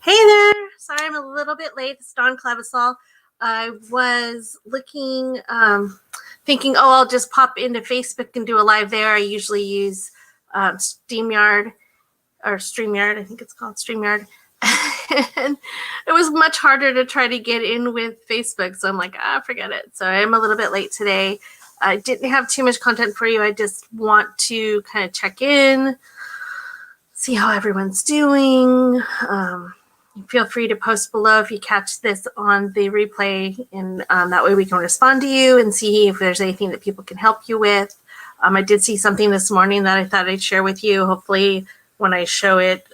Hey there. Sorry I'm a little bit late. It's Dawn Clavasol. I was looking, thinking, I'll just pop into Facebook and do a live there. I usually use StreamYard, I think it's called StreamYard. And it was much harder to try to get in with Facebook. So I'm like, forget it. So I'm a little bit late today. I didn't have too much content for you. I just want to kind of check in, see how everyone's doing. Feel free to post below if you catch this on the replay, and that way we can respond to you and see if there's anything that people can help you with. I did see something this morning that I thought I'd share with you. Hopefully when I show it,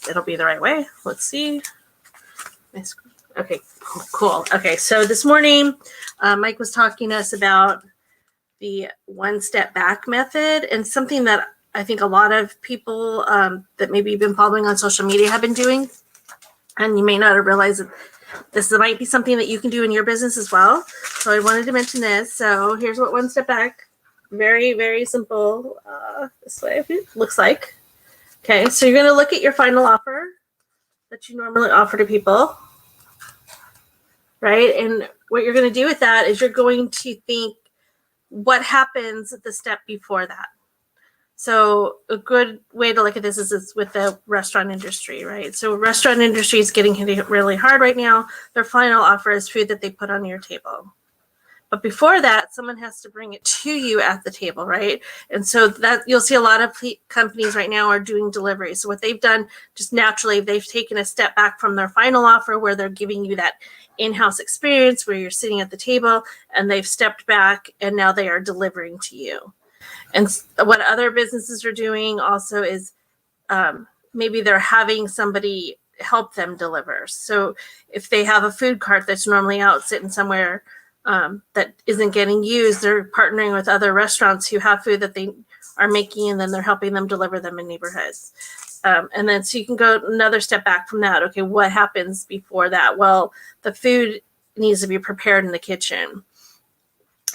it'll be the right way. Let's see. Okay, cool. Okay, so this morning, Mike was talking to us about the one step back method, and something that I think a lot of people that maybe you've been following on social media have been doing. And you may not have realized that this might be something that you can do in your business as well. So I wanted to mention this. So here's what one step back, very, very simple, this way looks like. Okay, so you're going to look at your final offer that you normally offer to people, right? And what you're going to do with that is you're going to think, what happens at the step before that? So a good way to look at this is with the restaurant industry, right? So restaurant industry is getting hit really hard right now. Their final offer is food that they put on your table. But before that, someone has to bring it to you at the table, right? And so that you'll see a lot of companies right now are doing delivery. So what they've done, just naturally, they've taken a step back from their final offer where they're giving you that in-house experience where you're sitting at the table, and they've stepped back and now they are delivering to you. And what other businesses are doing also is maybe they're having somebody help them deliver. So if they have a food cart that's normally out sitting somewhere that isn't getting used, they're partnering with other restaurants who have food that they are making, and then they're helping them deliver them in neighborhoods. And then so you can go another step back from that. Okay, what happens before that? Well, the food needs to be prepared in the kitchen.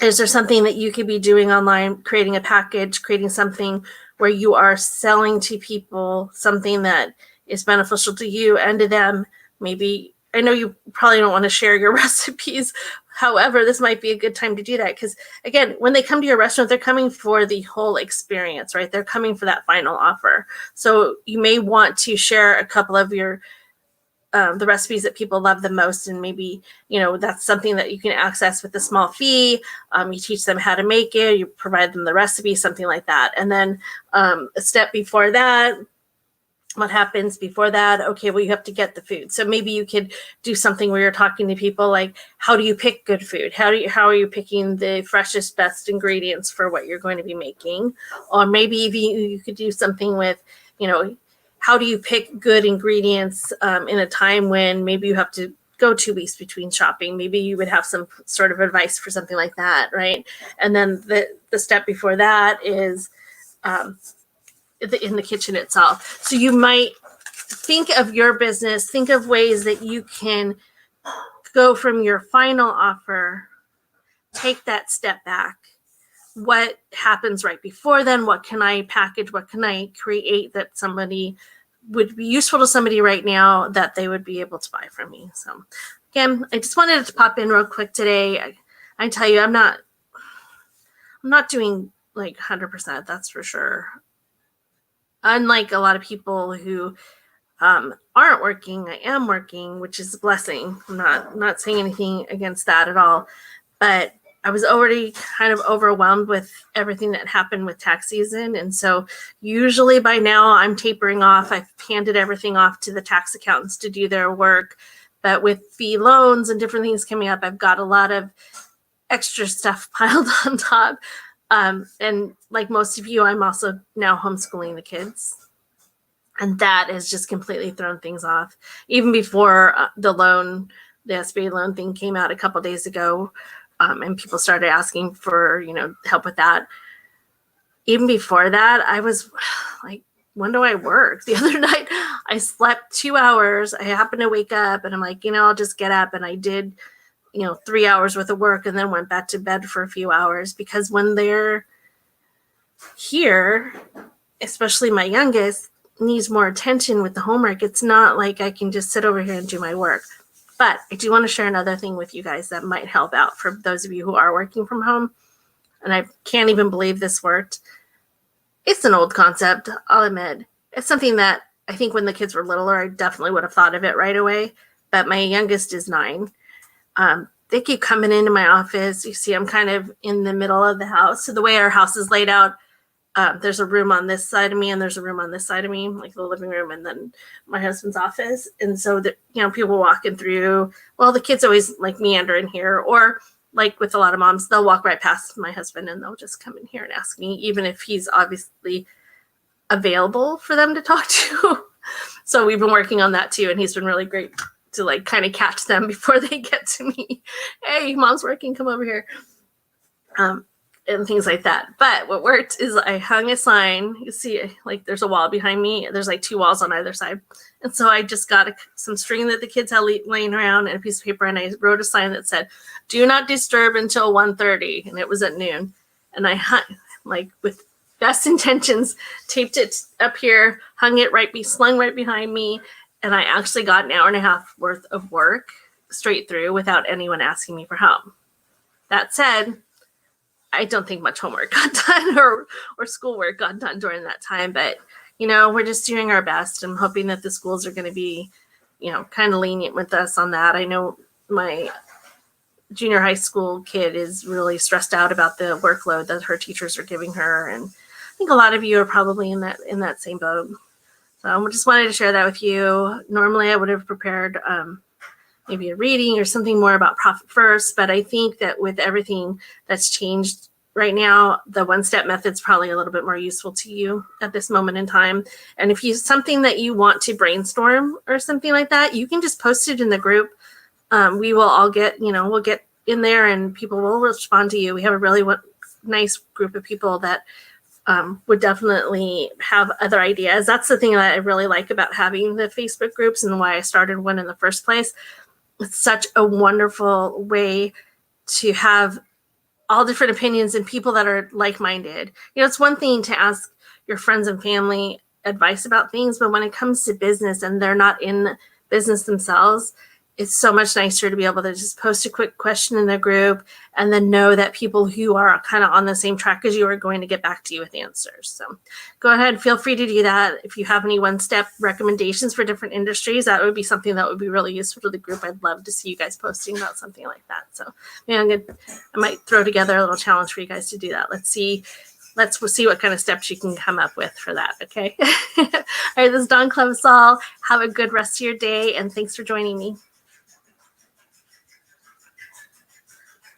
Is there something that you could be doing online, creating a package, creating something where you are selling to people something that is beneficial to you and to them? Maybe, I know you probably don't want to share your recipes. However, this might be a good time to do that because, again, when they come to your restaurant, they're coming for the whole experience, right? They're coming for that final offer. So you may want to share a couple of your the recipes that people love the most, and maybe that's something that you can access with a small fee. You teach them how to make it, you provide them the recipe, something like that. And then a step before that, what happens before that? Okay, well, you have to get the food. So maybe you could do something where you're talking to people like, how do you pick good food? How are you picking the freshest, best ingredients for what you're going to be making? Or maybe you could do something with, how do you pick good ingredients in a time when maybe you have to go 2 weeks between shopping? Maybe you would have some sort of advice for something like that, right? And then the step before that is in the kitchen itself. So you might think of your business, think of ways that you can go from your final offer, take that step back. What happens right before then? What can I package? What can I create that somebody would be useful to somebody right now that they would be able to buy from me? So again, I just wanted to pop in real quick today. I tell you, I'm not doing like 100%, that's for sure. Unlike a lot of people who aren't working, I am working, which is a blessing. I'm not saying anything against that at all, but I was already kind of overwhelmed with everything that happened with tax season. And so usually by now I'm tapering off. I've handed everything off to the tax accountants to do their work. But with fee loans and different things coming up, I've got a lot of extra stuff piled on top. And like most of you, I'm also now homeschooling the kids. And that has just completely thrown things off. Even before the SBA loan thing came out a couple days ago, and people started asking for, help with that. Even before that, I was like, when do I work? The other night, I slept 2 hours. I happened to wake up and I'm like, I'll just get up. And I did, 3 hours worth of work and then went back to bed for a few hours, because when they're here, especially my youngest, needs more attention with the homework. It's not like I can just sit over here and do my work. But I do want to share another thing with you guys that might help out for those of you who are working from home. And I can't even believe this worked. It's an old concept, I'll admit. It's something that I think when the kids were littler, I definitely would have thought of it right away. But my youngest is 9. They keep coming into my office. You see, I'm kind of in the middle of the house. So the way our house is laid out, there's a room on this side of me and there's a room on this side of me, like the living room and then my husband's office. And so that, people walking through, well, the kids always like meander in here, or like with a lot of moms, they'll walk right past my husband and they'll just come in here and ask me, even if he's obviously available for them to talk to. So we've been working on that too. And he's been really great to like kind of catch them before they get to me. Hey, mom's working, come over here. And things like that. But what worked is I hung a sign. You see, like there's a wall behind me. There's like 2 walls on either side. And so I just got some string that the kids had laying around and a piece of paper. And I wrote a sign that said, "Do not disturb until 1:30." And it was at noon. And I hung, like with best intentions, taped it up here, slung right behind me. And I actually got an hour and a half worth of work straight through without anyone asking me for help. That said, I don't think much homework got done or schoolwork got done during that time, but we're just doing our best. I'm hoping that the schools are going to be, kind of lenient with us on that. I know my junior high school kid is really stressed out about the workload that her teachers are giving her, and I think a lot of you are probably in that same boat. So I just wanted to share that with you. Normally, I would have prepared maybe a reading or something more about Profit First. But I think that with everything that's changed right now, the one-step method is probably a little bit more useful to you at this moment in time. And if you something that you want to brainstorm or something like that, you can just post it in the group. We will all get, we'll get in there and people will respond to you. We have a really nice group of people that would definitely have other ideas. That's the thing that I really like about having the Facebook groups and why I started one in the first place. It's such a wonderful way to have all different opinions and people that are like-minded. It's one thing to ask your friends and family advice about things, but when it comes to business and they're not in business themselves, it's so much nicer to be able to just post a quick question in the group and then know that people who are kind of on the same track as you are going to get back to you with answers. So go ahead, feel free to do that. If you have any one-step recommendations for different industries, that would be something that would be really useful to the group. I'd love to see you guys posting about something like that. So I might throw together a little challenge for you guys to do that. Let's see what kind of steps you can come up with for that, okay? All right, this is Dawn Clevisol. Have a good rest of your day, and thanks for joining me.